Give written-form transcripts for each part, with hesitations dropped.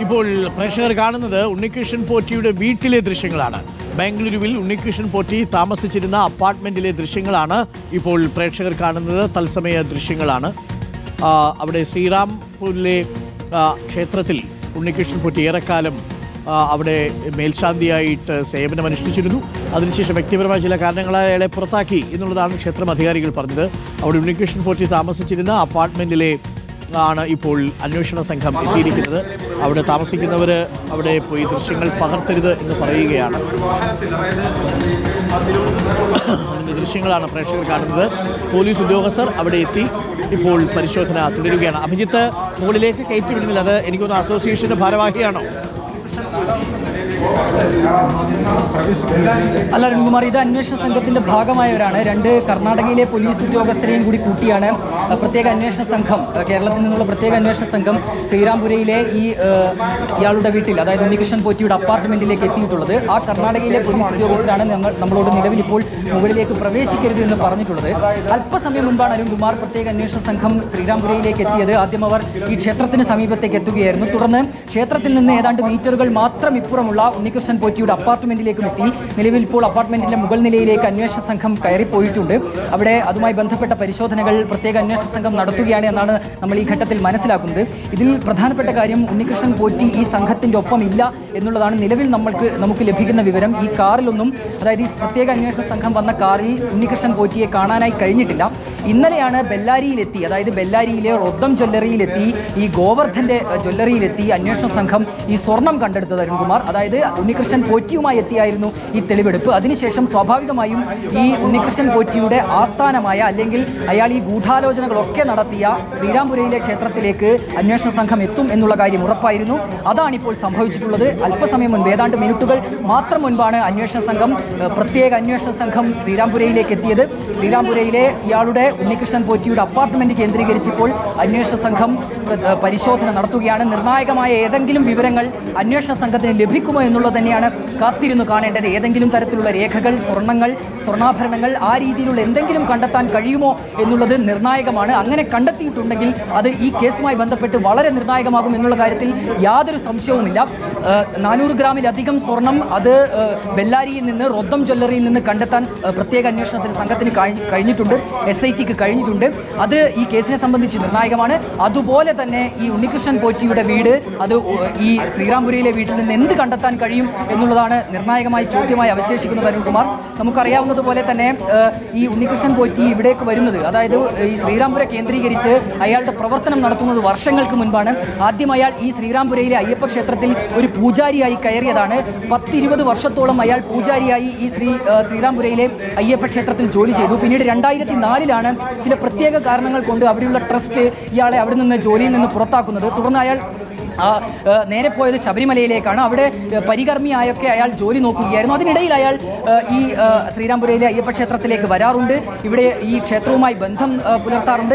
ഇപ്പോൾ പ്രേക്ഷകർ കാണുന്നത് ഉണ്ണികൃഷ്ണൻ പോറ്റിയുടെ വീട്ടിലെ ദൃശ്യങ്ങളാണ്. ബാംഗ്ലൂരുവിൽ ഉണ്ണികൃഷ്ണൻ പോറ്റി താമസിച്ചിരുന്ന അപ്പാർട്ട്മെന്റിലെ ദൃശ്യങ്ങളാണ് ഇപ്പോൾ പ്രേക്ഷകർ കാണുന്നത്. തത്സമയ ദൃശ്യങ്ങളാണ്. അവിടെ ശ്രീറാംപൂരിലെ ക്ഷേത്രത്തിൽ ഉണ്ണികൃഷ്ണൻ പോറ്റി ഏറെക്കാലം അവിടെ മേൽശാന്തിയായിട്ട് സേവനമനുഷ്ഠിച്ചിരുന്നു. അതിനുശേഷം വ്യക്തിപരമായ ചില കാരണങ്ങളാൽ അയാളെ പുറത്താക്കി എന്നുള്ളതാണ് ക്ഷേത്രം അധികാരികൾ പറഞ്ഞത്. അവിടെ ഉണ്ണികൃഷ്ണൻ പോറ്റി താമസിച്ചിരുന്ന അപ്പാർട്ട്മെന്റിലെ ആണ് ഇപ്പോൾ അന്വേഷണ സംഘം എത്തിയിരിക്കുന്നത്. അവിടെ താമസിക്കുന്നവർ അവിടെ പോയി ദൃശ്യങ്ങൾ പകർത്തരുത് എന്ന് പറയുകയാണ്. അതിൻ്റെ ദൃശ്യങ്ങളാണ് പ്രേക്ഷകർ കാണുന്നത്. പോലീസ് ഉദ്യോഗസ്ഥർ അവിടെ എത്തി ഇപ്പോൾ പരിശോധന തുടരുകയാണ്. അഭിജിത്ത് മുകളിലേക്ക് കയറ്റിവിടുന്നില്ല. അത് എനിക്കൊന്ന് അസോസിയേഷന്റെ ഭാരവാഹിയാണോ? അല്ല അരുൺകുമാർ, ഇത് അന്വേഷണ സംഘത്തിന്റെ ഭാഗമായവരാണ്. രണ്ട് കർണാടകയിലെ പോലീസ് ഉദ്യോഗസ്ഥരെയും കൂടി കൂട്ടിയാണ് പ്രത്യേക അന്വേഷണ സംഘം, കേരളത്തിൽ നിന്നുള്ള പ്രത്യേക അന്വേഷണ സംഘം ശ്രീറാംപുരയിലെ ഇയാളുടെ വീട്ടിൽ, അതായത് ഉണ്ണികൃഷ്ണൻ പോറ്റിയുടെ അപ്പാർട്ട്മെന്റിലേക്ക് എത്തിയിട്ടുള്ളത്. ആ കർണാടകയിലെ പോലീസ് ഉദ്യോഗസ്ഥരാണ് നമ്മളോട് നിലവിൽ ഇപ്പോൾ മുകളിലേക്ക് പ്രവേശിക്കരുത് എന്ന് പറഞ്ഞിട്ടുള്ളത്. അല്പസമയം മുൻപാണ് അരുൺകുമാർ പ്രത്യേക അന്വേഷണ സംഘം ശ്രീറാംപുരയിലേക്ക് എത്തിയത്. ആദ്യം അവർ ഈ ക്ഷേത്രത്തിന് സമീപത്തേക്ക് എത്തുകയായിരുന്നു. തുടർന്ന് ക്ഷേത്രത്തിൽ നിന്ന് ഏതാണ്ട് മീറ്ററുകൾ മാത്രം ഇപ്പുറമുള്ള ഉണ്ണികൃഷ്ണൻ പോറ്റിയുടെ അപ്പാർട്ട്മെന്റിലേക്കും എത്തി. നിലവിൽ ഇപ്പോൾ അപ്പാർട്ട്മെന്റിന്റെ മുകൾ നിലയിലേക്ക് അന്വേഷണ സംഘം കയറിപ്പോയിട്ടുണ്ട്. അവിടെ അതുമായി ബന്ധപ്പെട്ട പരിശോധനകൾ പ്രത്യേക അന്വേഷണ സംഘം നടത്തുകയാണ് എന്നാണ് നമ്മൾ ഈ ഘട്ടത്തിൽ മനസ്സിലാക്കുന്നത്. ഇതിൽ പ്രധാനപ്പെട്ട കാര്യം, ഉണ്ണികൃഷ്ണൻ പോറ്റി ഈ സംഘത്തിന്റെ ഒപ്പം ഇല്ല എന്നുള്ളതാണ് നിലവിൽ നമുക്ക് ലഭിക്കുന്ന വിവരം. ഈ കാറിലൊന്നും, അതായത് ഈ പ്രത്യേക അന്വേഷണ സംഘം വന്ന കാറിൽ ഉണ്ണികൃഷ്ണൻ പോറ്റിയെ കാണാനായി കഴിഞ്ഞിട്ടില്ല. ഇന്നലെയാണ് ബെല്ലാരിയിലെത്തി, അതായത് ബെല്ലാരിയിലെ റൊദ്ദം ജ്വല്ലറിയിലെത്തി, ഈ ഗോവർദ്ധന്റെ ജ്വല്ലറിയിലെത്തി അന്വേഷണ സംഘം ഈ സ്വർണം കണ്ടെടുത്തത് അരുൺകുമാർ. അതായത് ഉണ്ണികൃഷ്ണൻ പോറ്റിയുമായി എത്തിയായിരുന്നു ഈ തെളിവെടുപ്പ്. അതിനുശേഷം സ്വാഭാവികമായും ഈ ഉണ്ണികൃഷ്ണൻ പോറ്റിയുടെ ആസ്ഥാനമായ, അല്ലെങ്കിൽ അയാൾ ഈ ഗൂഢാലോചനകളൊക്കെ നടത്തിയ ശ്രീറാംപുരയിലെ ക്ഷേത്രത്തിലേക്ക് അന്വേഷണ സംഘം എത്തും എന്നുള്ള കാര്യം ഉറപ്പായിരുന്നു. അതാണിപ്പോൾ സംഭവിച്ചിട്ടുള്ളത്. അല്പസമയം മുൻപ്, ഏതാണ്ട് മിനിറ്റുകൾ മാത്രം മുൻപാണ് പ്രത്യേക അന്വേഷണ സംഘം ശ്രീറാംപുരയിലേക്ക് എത്തിയത്. ശ്രീറാംപുരയിലെ ഇയാളുടെ ഉണ്ണികൃഷ്ണൻ പോറ്റിയുടെ അപ്പാർട്ട്മെന്റ് കേന്ദ്രീകരിച്ച് ഇപ്പോൾ അന്വേഷണ സംഘം പരിശോധന നടത്തുകയാണ്. നിർണായകമായ ഏതെങ്കിലും വിവരങ്ങൾ അന്വേഷണ സംഘത്തിന് ലഭിക്കുമോ എന്നുള്ളത് തന്നെയാണ് കാത്തിരുന്നു കാണേണ്ടത്. ഏതെങ്കിലും തരത്തിലുള്ള രേഖകൾ, സ്വർണ്ണാഭരണങ്ങൾ, ആ രീതിയിലുള്ള എന്തെങ്കിലും കണ്ടെത്താൻ കഴിയുമോ എന്നുള്ളത് നിർണായകമാണ്. അങ്ങനെ കണ്ടെത്തിയിട്ടുണ്ടെങ്കിൽ അത് ഈ കേസുമായി ബന്ധപ്പെട്ട് വളരെ നിർണായകമാകും എന്നുള്ള കാര്യത്തിൽ യാതൊരു സംശയവുമില്ല. 400 ഗ്രാമിലധികം സ്വർണം അത് ബെല്ലാരിയിൽ നിന്ന്, റൊദ്ദം ജ്വല്ലറിയിൽ നിന്ന് കണ്ടെത്താൻ പ്രത്യേക അന്വേഷണത്തിന് സംഘത്തിന് കഴിഞ്ഞിട്ടുണ്ട്, SITക്ക് കഴിഞ്ഞിട്ടുണ്ട്. അത് ഈ കേസിനെ സംബന്ധിച്ച് നിർണായകമാണ്. അതുപോലെ തന്നെ ഈ ഉണ്ണികൃഷ്ണൻ പോറ്റിയുടെ വീട്, അത് ഈ ശ്രീറാംപുരയിലെ വീട്ടിൽ നിന്ന് എന്ത് കണ്ടെത്താൻ കഴിയും എന്നുള്ളതാണ് നിർണായകമായി ചോദ്യമായി അവശേഷിക്കുന്നത് അരുൺകുമാർ. നമുക്കറിയാവുന്നതുപോലെ തന്നെ ഈ ഉണ്ണികൃഷ്ണൻ പോറ്റി ഇവിടേക്ക് വരുന്നത്, അതായത് ഈ ശ്രീറാംപുര കേന്ദ്രീകരിച്ച് അയാളുടെ പ്രവർത്തനം നടത്തുന്നത് വർഷങ്ങൾക്ക് മുൻപാണ്. ആദ്യം അയാൾ ഈ ശ്രീറാംപുരയിലെ അയ്യപ്പ ക്ഷേത്രത്തിൽ ഒരു പൂജാരിയായി കയറിയതാണ്. 10-20 വർഷത്തോളം അയാൾ പൂജാരിയായി ഈ ശ്രീറാംപുരയിലെ അയ്യപ്പ ക്ഷേത്രത്തിൽ ജോലി ചെയ്തു. പിന്നീട് 2004 ചില പ്രത്യേക കാരണങ്ങൾ കൊണ്ട് അവിടെയുള്ള ട്രസ്റ്റ് ഇയാളെ അവിടെ നിന്ന് ജോലിയിൽ നിന്ന് പുറത്താക്കുന്നത്. തുടർന്ന് അയാൾ നേരെ പോയത് ശബരിമലയിലേക്കാണ്. അവിടെ പരികർമ്മിയായൊക്കെ അയാൾ ജോലി നോക്കുകയായിരുന്നു. അതിനിടയിൽ അയാൾ ഈ ശ്രീറാംപുരയിലെ അയ്യപ്പ ക്ഷേത്രത്തിലേക്ക് വരാറുണ്ട്. ഇവിടെ ഈ ക്ഷേത്രവുമായി ബന്ധം പുലർത്താറുണ്ട്.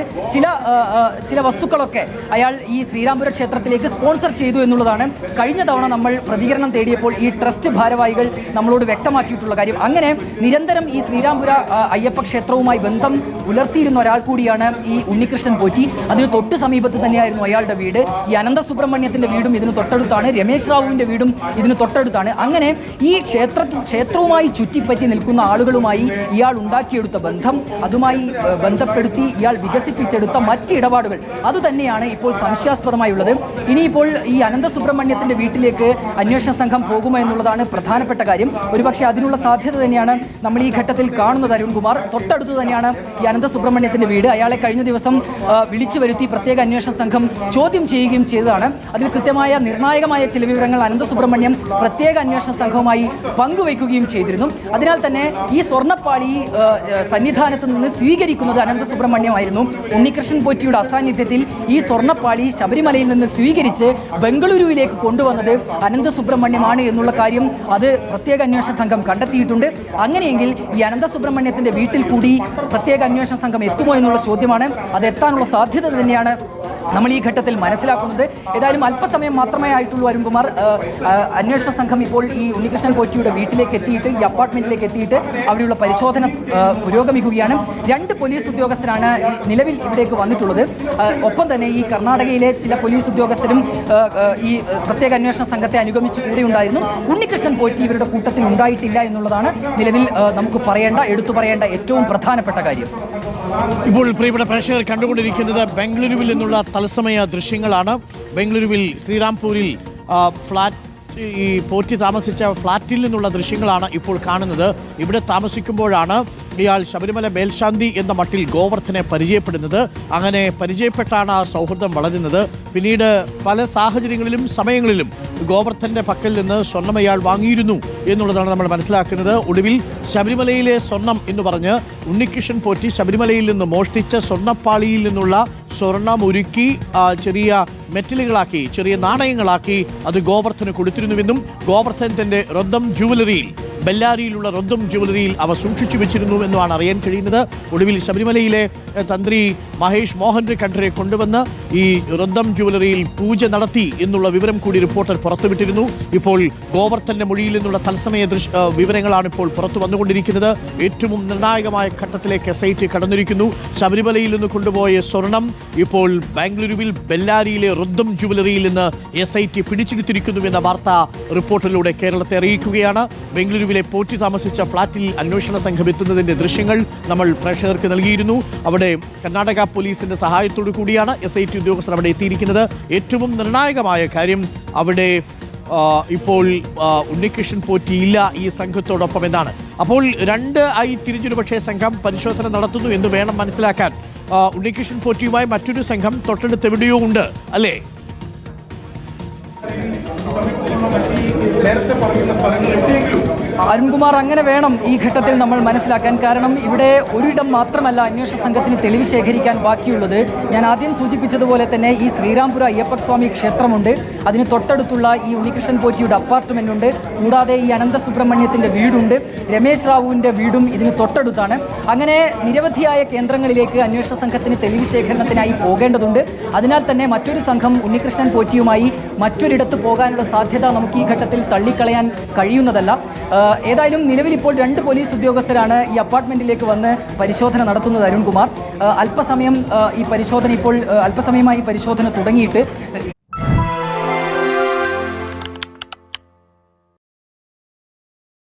ചില വസ്തുക്കളൊക്കെ അയാൾ ഈ ശ്രീറാംപുര ക്ഷേത്രത്തിലേക്ക് സ്പോൺസർ ചെയ്തു എന്നുള്ളതാണ് കഴിഞ്ഞ തവണ നമ്മൾ പ്രതികരണം തേടിയപ്പോൾ ഈ ട്രസ്റ്റ് ഭാരവാഹികൾ നമ്മളോട് വ്യക്തമാക്കിയിട്ടുള്ള കാര്യം. അങ്ങനെ നിരന്തരം ഈ ശ്രീറാംപുര അയ്യപ്പ ക്ഷേത്രവുമായി ബന്ധം പുലർത്തിയിരുന്ന ഒരാൾ കൂടിയാണ് ഈ ഉണ്ണികൃഷ്ണൻ പോറ്റി. അതിന് തൊട്ട് സമീപത്ത് തന്നെയായിരുന്നു അയാളുടെ വീട്. ഈ അനന്തസുബ്രഹ്മണ്യത്തിന്റെ വീടും ഇതിന് തൊട്ടടുത്താണ്, രമേശ് റാവുവിന്റെ വീടും ഇതിന് തൊട്ടടുത്താണ്. അങ്ങനെ ഈ ക്ഷേത്രവുമായി ചുറ്റിപ്പറ്റി നിൽക്കുന്ന ആളുകളുമായി ഇയാൾ ഉണ്ടാക്കിയെടുത്ത ബന്ധം, അതുമായി ബന്ധപ്പെടുത്തി ഇയാൾ വികസിപ്പിച്ചെടുത്ത മറ്റ് ഇടപാടുകൾ, അതുതന്നെയാണ് ഇപ്പോൾ സംശയാസ്പദമായുള്ളത്. ഇനിയിപ്പോൾ ഈ അനന്തസുബ്രഹ്മണ്യത്തിന്റെ വീട്ടിലേക്ക് അന്വേഷണ സംഘം പോകുമോ എന്നുള്ളതാണ് പ്രധാനപ്പെട്ട കാര്യം. ഒരുപക്ഷെ അതിനുള്ള സാധ്യത തന്നെയാണ് നമ്മൾ ഈ ഘട്ടത്തിൽ കാണുന്നത് അരുൺകുമാർ. തൊട്ടടുത്ത് തന്നെയാണ് ഈ അനന്തസുബ്രഹ്മണ്യത്തിന്റെ വീട്. അയാളെ കഴിഞ്ഞ ദിവസം വിളിച്ചു വരുത്തി പ്രത്യേക അന്വേഷണ സംഘം ചോദ്യം ചെയ്യുകയും ചെയ്തതാണ്. അതിൽ കൃത്യമായ നിർണായകമായ ചില വിവരങ്ങൾ അനന്തസുബ്രഹ്മണ്യം പ്രത്യേക അന്വേഷണ സംഘവുമായി പങ്കുവയ്ക്കുകയും ചെയ്തിരുന്നു. അതിനാൽ തന്നെ ഈ സ്വർണ്ണപ്പാളി സന്നിധാനത്ത് നിന്ന് സ്വീകരിക്കുന്നത് അനന്തസുബ്രഹ്മണ്യമായിരുന്നു. ഉണ്ണികൃഷ്ണൻ പോറ്റിയുടെ അസാന്നിധ്യത്തിൽ ഈ സ്വർണ്ണപ്പാളി ശബരിമലയിൽ നിന്ന് സ്വീകരിച്ച് ബംഗളൂരുവിലേക്ക് കൊണ്ടുവന്നത് അനന്തസുബ്രഹ്മണ്യമാണ് എന്നുള്ള കാര്യം അത് പ്രത്യേക അന്വേഷണ സംഘം കണ്ടെത്തിയിട്ടുണ്ട്. അങ്ങനെയെങ്കിൽ ഈ അനന്തസുബ്രഹ്മണ്യത്തിന്റെ വീട്ടിൽ കൂടി പ്രത്യേക അന്വേഷണ സംഘം എത്തുമോ എന്നുള്ള ചോദ്യമാണ്. അത് എത്താനുള്ള സാധ്യത തന്നെയാണ് നമ്മൾ ഈ ഘട്ടത്തിൽ മനസ്സിലാക്കുന്നത്. ഏതായാലും അല്പസമയം മാത്രമേ ആയിട്ടുള്ളൂ അരുൺകുമാർ. അന്വേഷണ സംഘം ഇപ്പോൾ ഈ ഉണ്ണികൃഷ്ണൻ പോറ്റിയുടെ വീട്ടിലേക്ക് എത്തിയിട്ട്, ഈ അപ്പാർട്ട്മെന്റിലേക്ക് എത്തിയിട്ട് അവിടെയുള്ള പരിശോധന പുരോഗമിക്കുകയാണ്. 2 പോലീസ് ഉദ്യോഗസ്ഥരാണ് നിലവിൽ ഇവിടേക്ക് വന്നിട്ടുള്ളത്. ഒപ്പം തന്നെ ഈ കർണാടകയിലെ ചില പോലീസ് ഉദ്യോഗസ്ഥരും ഈ പ്രത്യേക അന്വേഷണ സംഘത്തെ അനുഗമിച്ച് കൂടെയുണ്ടായിരുന്നു. ഉണ്ണികൃഷ്ണൻ പോറ്റി ഇവരുടെ കൂട്ടത്തിൽ ഉണ്ടായിട്ടില്ല എന്നുള്ളതാണ് നിലവിൽ നമുക്ക് എടുത്തു പറയേണ്ട ഏറ്റവും പ്രധാനപ്പെട്ട കാര്യം. ഇപ്പോൾ പ്രിയപ്പെട്ട പ്രേക്ഷകർ കണ്ടുകൊണ്ടിരിക്കുന്നത് ബംഗളൂരുവിൽ നിന്നുള്ള തത്സമയ ദൃശ്യങ്ങളാണ്. ബംഗളൂരുവിൽ ശ്രീരാംപൂരിൽ ഈ പോറ്റി താമസിച്ച ഫ്ളാറ്റിൽ നിന്നുള്ള ദൃശ്യങ്ങളാണ് ഇപ്പോൾ കാണുന്നത്. ഇവിടെ താമസിക്കുമ്പോഴാണ് ഇയാൾ ശബരിമല മേൽശാന്തി എന്ന മട്ടിൽ ഗോവർദ്ധനെ പരിചയപ്പെടുന്നത്. അങ്ങനെ പരിചയപ്പെട്ടാണ് ആ സൗഹൃദം വളരുന്നത്. പിന്നീട് പല സാഹചര്യങ്ങളിലും സമയങ്ങളിലും ഗോവർദ്ധന്റെ പക്കൽ നിന്ന് സ്വർണം അയാൾ വാങ്ങിയിരുന്നു എന്നുള്ളതാണ് നമ്മൾ മനസ്സിലാക്കുന്നത്. ഒടുവിൽ ശബരിമലയിലെ സ്വർണം എന്ന് പറഞ്ഞ് ഉണ്ണികൃഷ്ണൻ പോറ്റി ശബരിമലയിൽ നിന്ന് മോഷ്ടിച്ച സ്വർണ്ണപ്പാളിയിൽ നിന്നുള്ള സ്വർണം ഉരുക്കി ചെറിയ മെറ്റലുകളാക്കി, ചെറിയ നാണയങ്ങളാക്കി അത് ഗോവർദ്ധന് കൊടുത്തിരുന്നുവെന്നും ഗോവർദ്ധൻ തന്റെ റൊദ്ദം ജുവലറിയിൽ, ബെല്ലാരിയിലുള്ള റൊദ്ദം ജുവലറിയിൽ അവ സൂക്ഷിച്ചു വെച്ചിരുന്നുവെന്നുമാണ് അറിയാൻ കഴിയുന്നത്. ഒടുവിൽ ശബരിമലയിലെ തന്ത്രി മഹേഷ് മോഹൻ ഖണ്ഡരെ കൊണ്ടുവന്ന് ഈ റൊദ്ദം ജുവലറിയിൽ പൂജ നടത്തി എന്നുള്ള വിവരം കൂടി റിപ്പോർട്ടർ പുറത്തുവിട്ടിരുന്നു. ഇപ്പോൾ ഗോവർദ്ധന്റെ മൊഴിയിൽ നിന്നുള്ള തത്സമയ വിവരങ്ങളാണ് ഇപ്പോൾ പുറത്തു വന്നുകൊണ്ടിരിക്കുന്നത്. ഏറ്റവും നിർണായകമായ ഘട്ടത്തിലേക്ക് SIT കടന്നിരിക്കുന്നു. ശബരിമലയിൽ നിന്ന് കൊണ്ടുപോയ സ്വർണം ഇപ്പോൾ ബാംഗ്ലൂരുവിൽ ബെല്ലാരിയിലെ റൊദ്ദം ജുവലറിയിൽ നിന്ന് SIT പിടിച്ചെടുത്തിരിക്കുന്നുവെന്ന വാർത്ത റിപ്പോർട്ടിലൂടെ കേരളത്തെ അറിയിക്കുകയാണ്. ബംഗളൂരുവിലെ പോറ്റി താമസിച്ച ഫ്ളാറ്റിൽ അന്വേഷണ സംഘം എത്തുന്നതിന്റെ ദൃശ്യങ്ങൾ നമ്മൾ പ്രേക്ഷകർക്ക് നൽകിയിരുന്നു. അവിടെ കർണാടക പോലീസിന്റെ സഹായത്തോടു കൂടിയാണ് SIT ഉദ്യോഗസ്ഥർ അവിടെ എത്തിയിരിക്കുന്നത്. ഏറ്റവും നിർണായകമായ കാര്യം അവിടെ ഇപ്പോൾ ഉണ്ണികൃഷ്ണൻ പോറ്റിയില്ല ഈ സംഘത്തോടൊപ്പം എന്നാണ്. അപ്പോൾ 2 ആയി തിരിഞ്ഞൊരു പക്ഷേ സംഘം പരിശോധന നടത്തുന്നു എന്ന് വേണം മനസ്സിലാക്കാൻ. ഉണ്ണികൃഷ്ണൻ പോറ്റിയുമായി മറ്റൊരു സംഘം തൊട്ടടുത്ത് എവിടെയോ ഉണ്ട്, അല്ലേ? അരുൺകുമാർ, അങ്ങനെ വേണം ഈ ഘട്ടത്തിൽ നമ്മൾ മനസ്സിലാക്കാൻ. കാരണം ഇവിടെ ഒരിടം മാത്രമല്ല അന്വേഷണ സംഘത്തിന് തെളിവ് ശേഖരിക്കാൻ ബാക്കിയുള്ളത്. ഞാൻ ആദ്യം സൂചിപ്പിച്ചതുപോലെ തന്നെ ഈ ശ്രീരാംപുര അയ്യപ്പസ്വാമി ക്ഷേത്രമുണ്ട്, അതിന് തൊട്ടടുത്തുള്ള ഈ ഉണ്ണികൃഷ്ണൻ പോറ്റിയുടെ അപ്പാർട്ട്മെന്റ് ഉണ്ട്, കൂടാതെ ഈ അനന്തസുബ്രഹ്മണ്യത്തിന്റെ വീടുണ്ട്, രമേശ് റാവുവിന്റെ വീടും ഇതിന് തൊട്ടടുത്താണ്. അങ്ങനെ നിരവധിയായ കേന്ദ്രങ്ങളിലേക്ക് അന്വേഷണ സംഘത്തിന് തെളിവ് ശേഖരണത്തിനായി പോകേണ്ടതുണ്ട്. അതിനാൽ തന്നെ മറ്റൊരു സംഘം ഉണ്ണികൃഷ്ണൻ പോറ്റിയുമായി മറ്റൊരിടത്ത് പോകാനുള്ള സാധ്യത നമുക്ക് ഈ ഘട്ടത്തിൽ തള്ളിക്കളയാൻ കഴിയുന്നതല്ല. ഏതായാലും നിലവിൽ ഇപ്പോൾ 2 പോലീസ് ഉദ്യോഗസ്ഥരാണ് ഈ അപ്പാർട്ട്മെന്റിലേക്ക് വന്ന് പരിശോധന നടത്തുന്നത്. അരുൺകുമാർ, അല്പസമയമായി പരിശോധന തുടങ്ങിയിട്ട്